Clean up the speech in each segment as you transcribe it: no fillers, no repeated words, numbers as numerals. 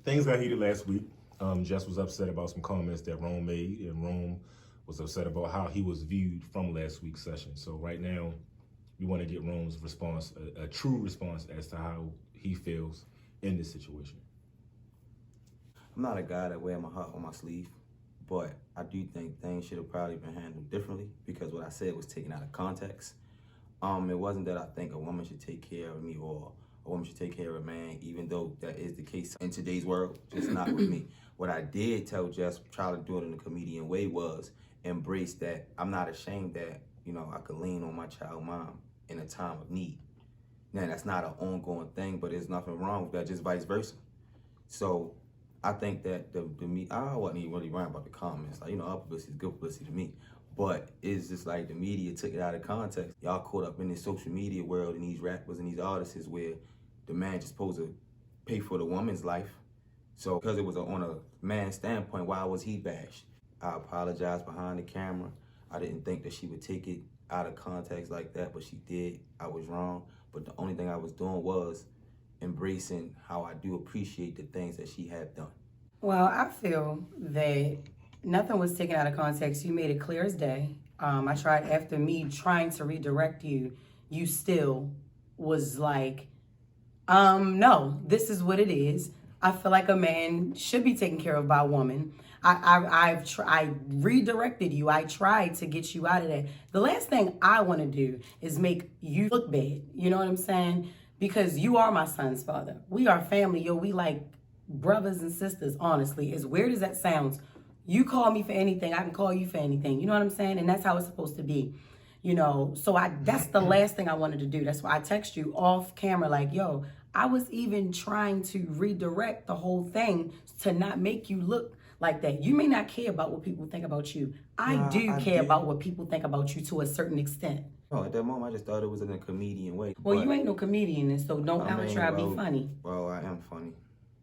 Things got heated last week. Jess was upset about some comments that Rome made, and Rome was upset about how he was viewed from last week's session. So right now, we want to get Rome's response, a true response as to how he feels in this situation. I'm not a guy that wear my heart on my sleeve, but I do think things should have probably been handled differently because what I said was taken out of context. It wasn't that I think a woman should take care of me or a woman should take care of a man, even though that is the case in today's world, just not with me. What I did tell Jess, try to do it in a comedian way, was embrace that I'm not ashamed that, I could lean on my child mom in a time of need. Now, that's not an ongoing thing, but there's nothing wrong with that, just vice versa. So I think that I wasn't even really worrying about the comments. Like, all publicity is good publicity to me. But it's just like the media took it out of context. Y'all caught up in this social media world and these rappers and these artists where the man just supposed to pay for the woman's life. So because it was on a man's standpoint, why was he bashed? I apologized behind the camera. I didn't think that she would take it out of context like that, but she did. I was wrong. But the only thing I was doing was embracing how I do appreciate the things that she had done. Well, I feel that nothing was taken out of context. You made it clear as day. I tried, after me trying to redirect you, you still was like, no, this is what it is. I feel like a man should be taken care of by a woman. I redirected you. I tried to get you out of that. The last thing I want to do is make you look bad. You know what I'm saying? Because you are my son's father. We are family, yo. We like brothers and sisters, honestly. As weird as that sounds, you call me for anything, I can call you for anything. You know what I'm saying? And that's how it's supposed to be. So that's the last thing I wanted to do. That's why I text you off camera like, yo, I was even trying to redirect the whole thing to not make you look like that. You may not care about what people think about you. I do care about what people think about you to a certain extent. Oh, at that moment, I just thought it was in a comedian way. Well, you ain't no comedian, and so don't ever try to be funny. Well, I am funny.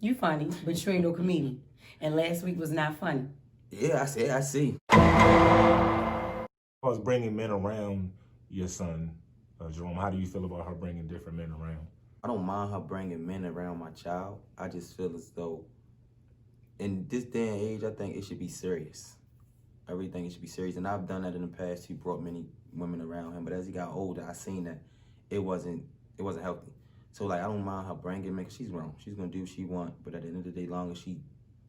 You funny, but you ain't no comedian. And last week was not funny. Yeah, I see. I was bringing men around your son, Jerome. How do you feel about her bringing different men around? I don't mind her bringing men around my child. I just feel as though in this day and age, I think it should be serious. Everything should be serious. And I've done that in the past. He brought many women around him. But as he got older, I seen that it wasn't healthy. So, I don't mind her bringing him because she's grown. She's going to do what she wants. But at the end of the day, long as she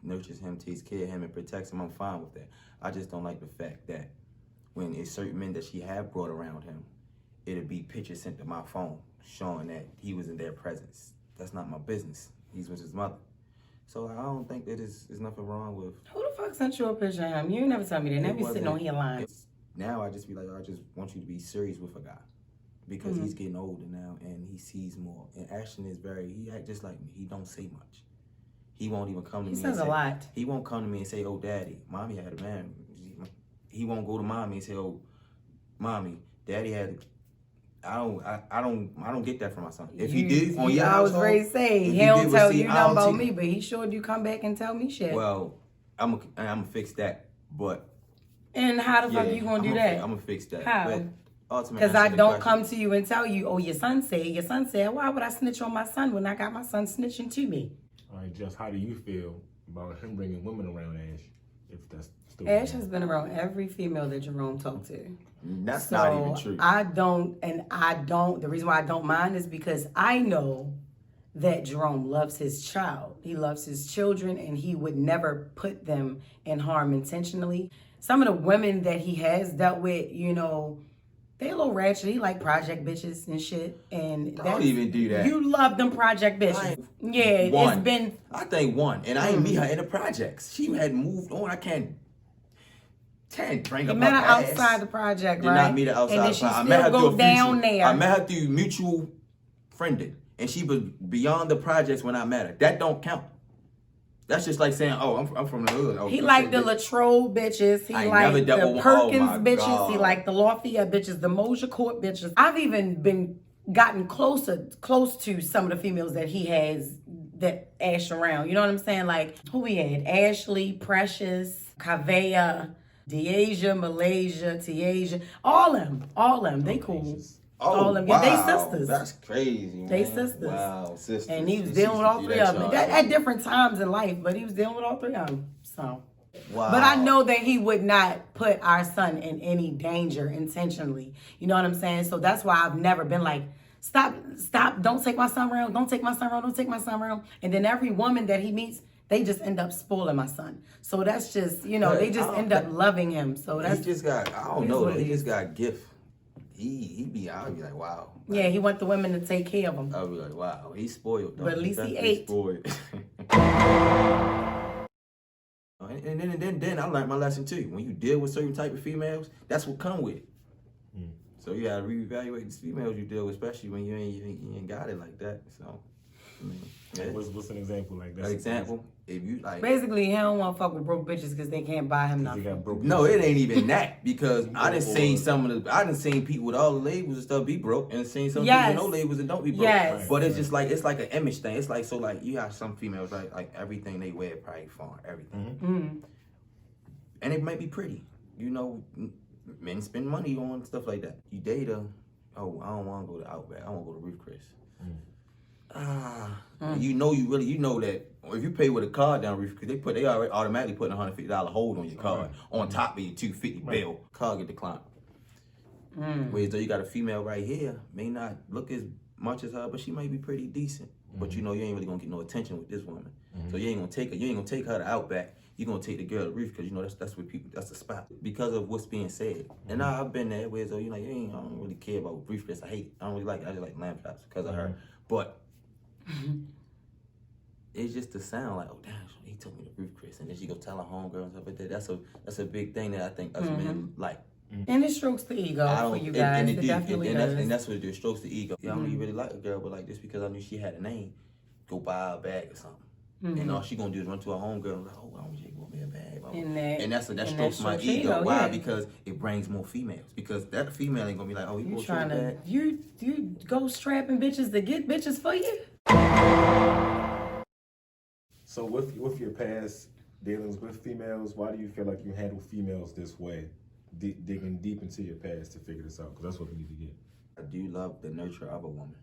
nurtures him, takes care of him, and protects him, I'm fine with that. I just don't like the fact that when it's certain men that she had brought around him, it'd be pictures sent to my phone showing that he was in their presence. That's not my business. He's with his mother. So I don't think that there's nothing wrong with... Who the fuck sent you a picture of him? You never tell me that. Now you sitting on here lying. Now I just be like, I just want you to be serious with a guy. Because he's getting older now and he sees more. And Ashton is he act just like me. He don't say much. He won't even come to me and say... He says a lot. He won't come to me and say, oh, daddy, mommy had a man. He won't go to mommy and say, oh, mommy, daddy had... I don't get that from my son. If he did on your I was household, ready to say he don't tell you nothing about me, but he sure do come back and tell me shit. Well, I'm gonna fix that, but and how the fuck you gonna do that? I'm gonna fix that. How? Because I don't come to you and tell you, oh, your son said. Why would I snitch on my son when I got my son snitching to me? All right, Jess, how do you feel about him bringing women around Ash? If that's still Ash has been around every female that Jerome talked to. That's not even true. I don't. The reason why I don't mind is because I know that Jerome loves his child. He loves his children, and he would never put them in harm intentionally. Some of the women that he has dealt with, they a little ratchet. He like project bitches and shit. And don't even do that. You love them project bitches. Yeah, one. It's been... I think one. And I ain't meet her in the projects. She had moved on. I can't bring up her met her past. outside the project, Did right? not meet her outside. And then she I still met her go through down there. I met her through mutual friending. And she was beyond the projects when I met her. That don't count. That's just like saying, oh, I'm from the hood. Oh, he liked the Latrobe bitches. He liked the Perkins bitches. God. He liked the Lafayette bitches, the Mosier Court bitches. I've even gotten close to some of the females that he has that Ash around. You know what I'm saying? Like, who we had? Ashley, Precious, Kavea, Deasia, Malaysia, Tiasia. All them. They cool. all them. wow. They sisters. That's crazy, man. They sisters. Wow, sisters. And he was They dealing with all sisters three of them charge. at different times in life, but he was dealing with all three of them. So, Wow. but I know that he would not put our son in any danger intentionally. You know what I'm saying? So that's why I've never been like, stop, don't take my son around, don't take my son around, don't take my son around. And then every woman that he meets, they just end up spoiling my son. So that's just, you know, they just end up loving him. So that's he just got, I don't know, he just got a gift. I'll be like, wow. Yeah, he want the women to take care of him. I'll be like, wow, he's spoiled though. But at least he Definitely ate. Spoiled. and then I learned my lesson too. When you deal with certain type of females, that's what come with. So you gotta reevaluate these females you deal with, especially when you ain't got it like that. So, I mean, yeah. What's an example like that? An example, if you like. Basically, he don't want to fuck with broke bitches because they can't buy him He nothing. got broke. No, it ain't even that because I done seen I done seen people with all the labels and stuff be broke, and seen some people with no labels and don't be broke. Yes. But it's just like, it's like an image thing. It's like, so like you have some females, right? Like everything they wear probably foreign, everything, and it might be pretty. You know, men spend money on stuff like that. You date her. Oh, I don't want to go to Outback. I want to go to Ruth Chris. You know that if you pay with a card down Ruth Chris, they already automatically put a $150 hold on your card on top of your $250 bill. Card get declined. Whereas though you got a female right here, may not look as much as her, but she might be pretty decent. But you know you ain't really gonna get no attention with this woman. So you ain't gonna take her to Outback. You're gonna take the girl to Reef because you know that's what people, that's the spot. Because of what's being said. And I've been there where so you like, I don't really care about Reef Chris. I hate it. I don't really like it. I just like lamb chops because of her. But it's just the sound like, oh damn, he took me to Reef Chris, and then she go tell her homegirl and stuff like that. That's a big thing that I think us men like. And it strokes the ego for you guys. It definitely does. And that's what it do. It strokes the ego. I don't know you really like a girl, but like this because I knew she had a name. Go buy her a bag or something. And all she gonna do is run to her homegirl and like, oh, why don't you go me a bag? And that strokes my ego. Why? Yeah. Because it brings more females. Because that female ain't gonna be like, oh, you trying to you go strapping bitches to get bitches for you. So with your past dealings with females, why do you feel like you handle females this way? Digging deep into your past to figure this out, because that's what we need to get. I do love the nurture of a woman.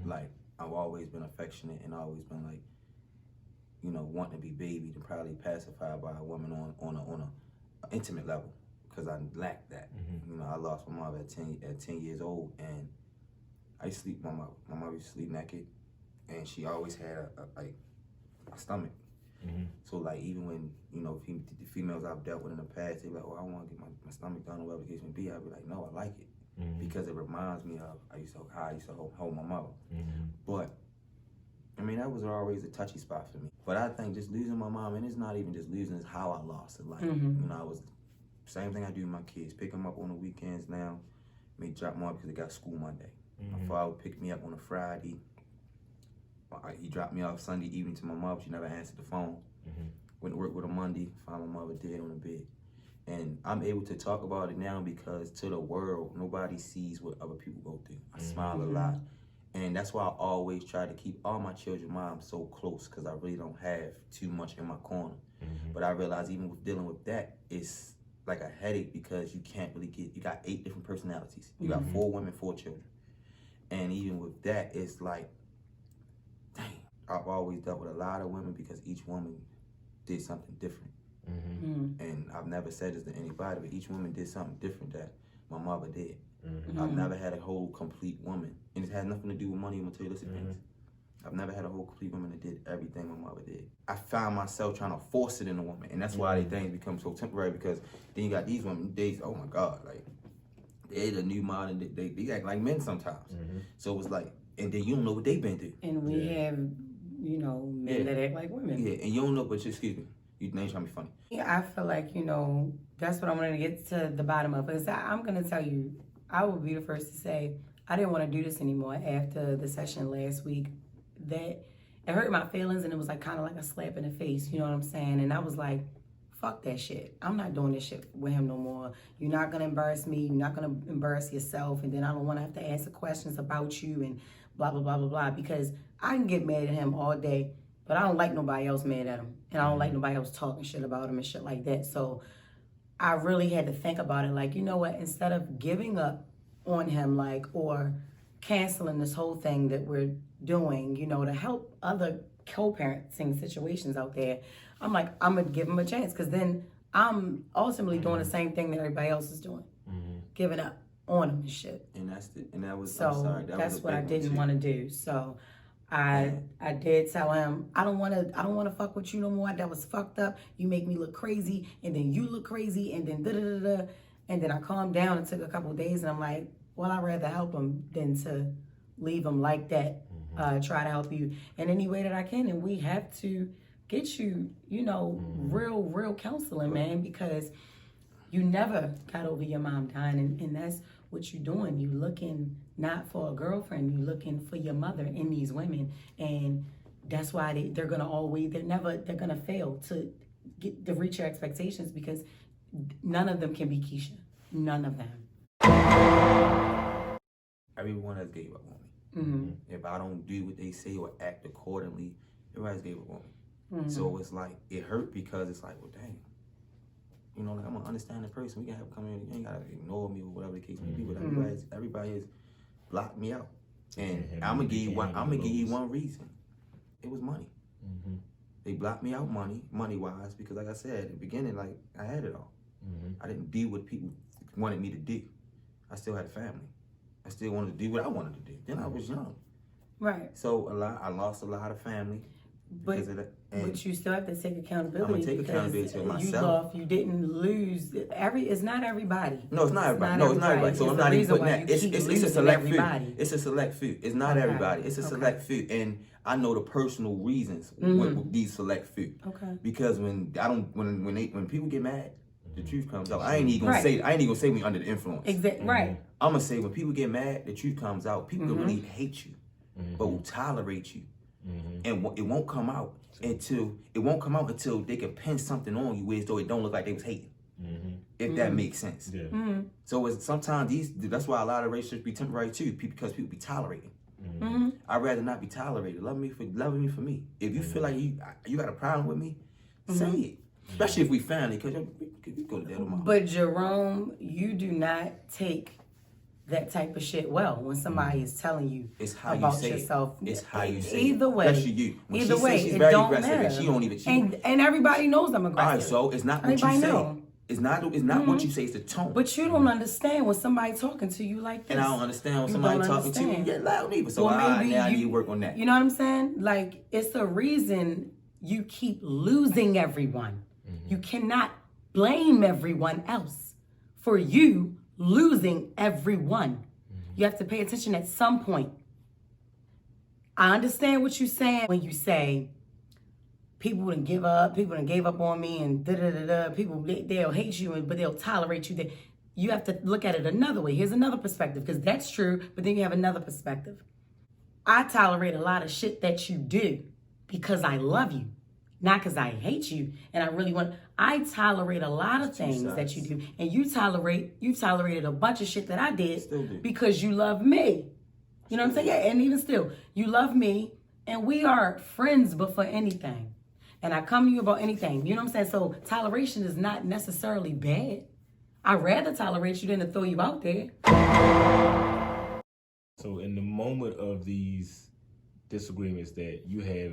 Like I've always been affectionate and always been like, you know, wanting to be babied and probably pacified by a woman on a intimate level, because I lacked that. You know, I lost my mother at 10 years old, and I used to sleep with my mother. My mother used to sleep naked, and she always had a stomach. So like even when, you know, the females I've dealt with in the past, they be like, oh, I want to get my stomach done or whatever the case may be. I'd be like, no, I like it. Because it reminds me of how I used to hold my mother. But I mean, that was always a touchy spot for me. But I think just losing my mom, and it's not even just losing, it's how I lost it. Like, you know, I was, same thing I do with my kids. Pick them up on the weekends now, may drop them off because they got school Monday. My father picked me up on a Friday. He dropped me off Sunday evening to my mom. She never answered the phone. Went to work with her Monday, found my mother dead on the bed. And I'm able to talk about it now because to the world, nobody sees what other people go through. I smile a lot. And that's why I always try to keep all my children's moms so close, because I really don't have too much in my corner. But I realize even with dealing with that, it's like a headache because you can't really you got 8 different personalities. You got 4 women, 4 children. And even with that, it's like, dang, I've always dealt with a lot of women because each woman did something different. And I've never said this to anybody, but each woman did something different that my mother did. I've never had a whole complete woman, and it has nothing to do with money or materialistic things. I've never had a whole complete woman that did everything my mother did. I found myself trying to force it in a woman, and that's why these things become so temporary, because then you got these women, oh my God, like, they're the new modern, they act like men sometimes. So it was like, and then you don't know what they've been through. And we have, you know, men that act like women. Yeah, and you don't know, but excuse me, you ain't trying to be funny. Yeah, I feel like, you know, that's what I'm going to get to the bottom of. Because I'm going to tell you, I will be the first to say, I didn't want to do this anymore after the session last week. That it hurt my feelings, and it was like kind of like a slap in the face, you know what I'm saying? And I was like, fuck that shit. I'm not doing this shit with him no more. You're not going to embarrass me. You're not going to embarrass yourself. And then I don't want to have to answer questions about you and blah, blah, blah, blah, blah. Because I can get mad at him all day, but I don't like nobody else mad at him. And I don't like nobody else talking shit about him and shit like that. So I really had to think about it. Like, you know what? Instead of giving up on him, like, or canceling this whole thing that we're doing, you know, to help other co-parenting situations out there. I'm like, I'm gonna give him a chance, because then I'm ultimately doing the same thing that everybody else is doing, giving up on him and shit. And that was, So I'm sorry, that's was a what I big one, didn't too. want to do. So I did tell him, I don't want to fuck with you no more. That was fucked up. You make me look crazy, and then you look crazy, and then da da da da. And then I calmed down and took a couple of days, and I'm like, well, I'd rather help him than to leave him like that. Try to help you in any way that I can, and we have to get you, you know, real counseling, man, because you never got over your mom dying, and that's what you're doing. You looking not for a girlfriend, you looking for your mother in these women, and that's why they're gonna fail to reach your expectations, because none of them can be Keisha. None of them. Everyone has gave up on me. If I don't do what they say or act accordingly, everybody's gave up on me. So it's like, it hurt, because it's like, well, dang. You know, like, I'm an understanding person. We can have a community. You ain't gotta ignore me or whatever the case may be. But everybody has blocked me out. And I'm gonna give you one reason. It was money. They blocked me out money wise, because like I said at the beginning, like, I had it all. I didn't do what people wanted me to do. I still had a family. I still wanted to do what I wanted to do. Then I was young. Right. So I lost a lot of family because of that. But you still have to take accountability. I'm gonna take accountability to myself. You didn't lose it's not everybody. No, it's not everybody. No, it's not everybody. So I'm not even putting that. It's a select few. It's a select few. It's not everybody. It's a select few. And I know the personal reasons with these select few. Okay. Because when people get mad, the truth comes out. I ain't even gonna say me under the influence. Exactly. Right. I'm gonna say when people get mad, the truth comes out. People can really hate you, but will tolerate you, and it won't come out until they can pin something on you where though it don't look like they was hating. If that makes sense. Yeah. So it's sometimes that's why a lot of relationships be temporary too, because people be tolerating. I'd rather not be tolerated. Loving me for me. If you feel like you got a problem with me, say it. Especially if we family, because you go to the other mom. But Jerome, you do not take that type of shit well when somebody is telling you about yourself. It's how you say either it. way. Especially you. When either she way, says she's it very don't aggressive matter. and she don't even and everybody knows I'm aggressive. All right, so it's not what everybody you say. know. It's not what you say, it's the tone. But you don't understand when somebody talking to you like this. And I don't understand when somebody talking to me loud either. So now I need to work on that. You know what I'm saying? Like, it's the reason you keep losing everyone. You cannot blame everyone else for you losing everyone. You have to pay attention at some point. I understand what you're saying when you say people wouldn't give up, people done gave up on me, and da-da-da-da, people, they'll hate you, but they'll tolerate you. You have to look at it another way. Here's another perspective, because that's true, but then you have another perspective. I tolerate a lot of shit that you do because I love you, not because I hate you, and I tolerate a lot of things that you do, and you tolerated a bunch of shit that I did because you love me. You know what I'm saying? Yeah, and even still, you love me, and we are friends before anything. And I come to you about anything. You know what I'm saying? So toleration is not necessarily bad. I'd rather tolerate you than to throw you out there. So in the moment of these disagreements that you have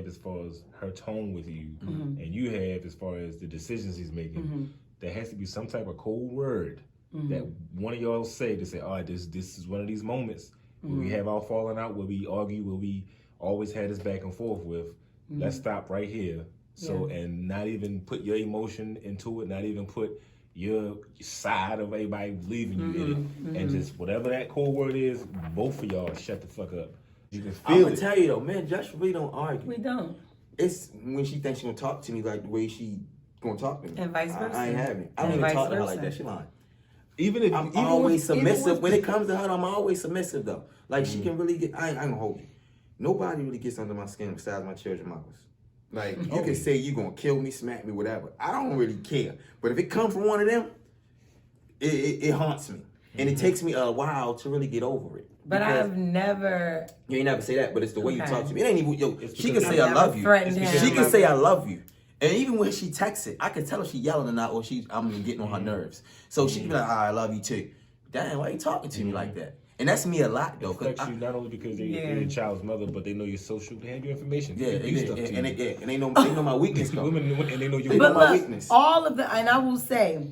as far as her tone with you, and you have as far as the decisions he's making, there has to be some type of cold word that one of y'all say to say, all right, this is one of these moments where we have our falling out, where we argue, where we always had this back and forth with. Let's stop right here. So, and not even put your emotion into it, not even put your side of everybody leaving you in it. And just whatever that cold word is, both of y'all shut the fuck up. You can feel I'm gonna tell you though, man, Josh really don't argue. We don't. It's when she thinks she's gonna talk to me like the way she gonna talk to me. And vice versa. I ain't having it. I don't even talk to her like that. She lying. I'm always submissive. When it comes to her, I'm always submissive though. Like she can really get, I ain't gonna hold you. Nobody really gets under my skin besides my children mothers. Like, you can say you gonna kill me, smack me, whatever. I don't really care. But if it comes from one of them, it haunts me. And it takes me a while to really get over it. But I've never... You ain't never say that, but it's the way you talk to me. It ain't even... she can say I love you. She can say I love you. And even when she texts it, I can tell if she yelling or not, or I'm getting on her nerves. So she can be like, I love you too. damn, why you talking to me like that? And that's me a lot though. It affects you not only because you're your child's mother, but they know your social, they have your information. Yeah, they do stuff to and you. they know my weakness though. Women, and they know your But my look, weakness. all of them, and I will say,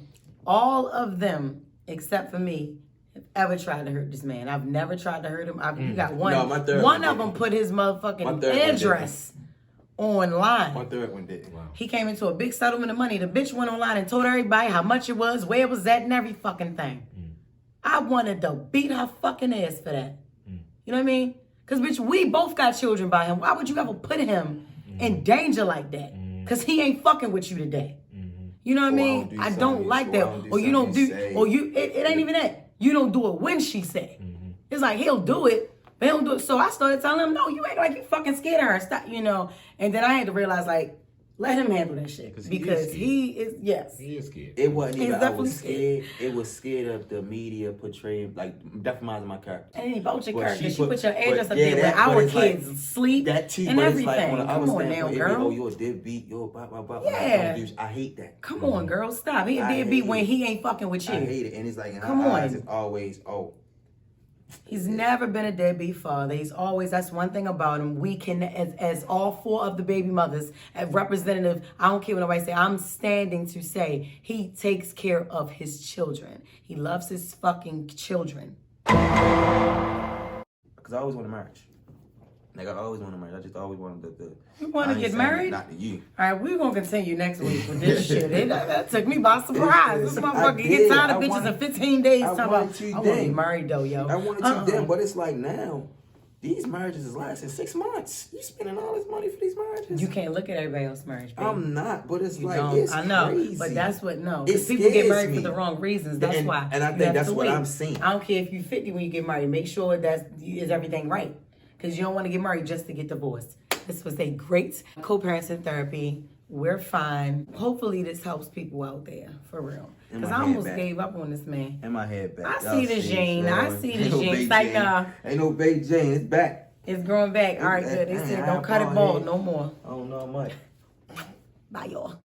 all of them, except for me, have ever tried to hurt this man. I've never tried to hurt him. You got one. No, my third one one of them didn't. put his My motherfucking third one address online. My third one didn't. Wow. He came into a big settlement of money. The bitch went online and told everybody how much it was, where it was at, and every fucking thing. I wanted to beat her fucking ass for that. You know what I mean? Because, bitch, we both got children by him. Why would you ever put him in danger like that? Because he ain't fucking with you today. You know what I mean? I don't like that. Or you don't do, or you, it ain't even that. You don't do it when she say. It's like, he'll do it, but he don't do it. So I started telling him, no, you act like you fucking scared of her. Stop, you know. And then I had to realize, like, let him handle that shit. Because he is, yes. He is scared. It wasn't He's even, I definitely was scared. It was scared of the media portraying, like, definitely my character. And he about your But character. she She put your but address up yeah, there where that- but our it's like- kids sleep That too, and but everything. it's like when I was Come on saying, now, oh, girl. you're a deadbeat, you're blah, blah, blah. Yeah. I hate that. Come on, girl. Stop. He a I deadbeat hate when it. he ain't fucking with you. I hate it. And it's like, in Come her on. eyes, it's always, oh. He's never been a deadbeat father. He's always, that's one thing about him. We can, as all four of the baby mothers, as representative, I don't care what nobody say, I'm standing to say he takes care of his children. He loves his fucking children. Because I always wanted marriage. Like, I always wanted marriage. I just always wanted the You want I to ain't get saying married? Not to you. All right, we're going to continue next week with this shit. That took me by surprise. This I motherfucker did. get tired of I bitches wanted- in 15 days. I Talking wanted about, to I want to be then. married though, yo. I wanted to then, but it's like now, these marriages is lasting 6 months. You spending all this money for these marriages? You can't look at everybody else's marriage, baby. I'm not, but it's You like, don't. it's I know, crazy. but that's what, no. It Because people get scares married me. for the wrong reasons. That's And- why. and I you think have that's to what wait. I'm seeing. I don't care if you're 50 when you get married. Make sure is everything right. Because you don't want to get married just to get divorced. This was a great co-parenting therapy. We're fine. Hopefully this helps people out there, for real. And Because my I head almost back. gave up on this man. In my head back. I Y'all see the Jane. it, I Lord. see the Ain't no Jane. Bay It's like, Jane. nah. Ain't no Bay Jane. It's back. It's growing back. All right, good. They said don't cut it bald no more. I don't know much. Bye, y'all.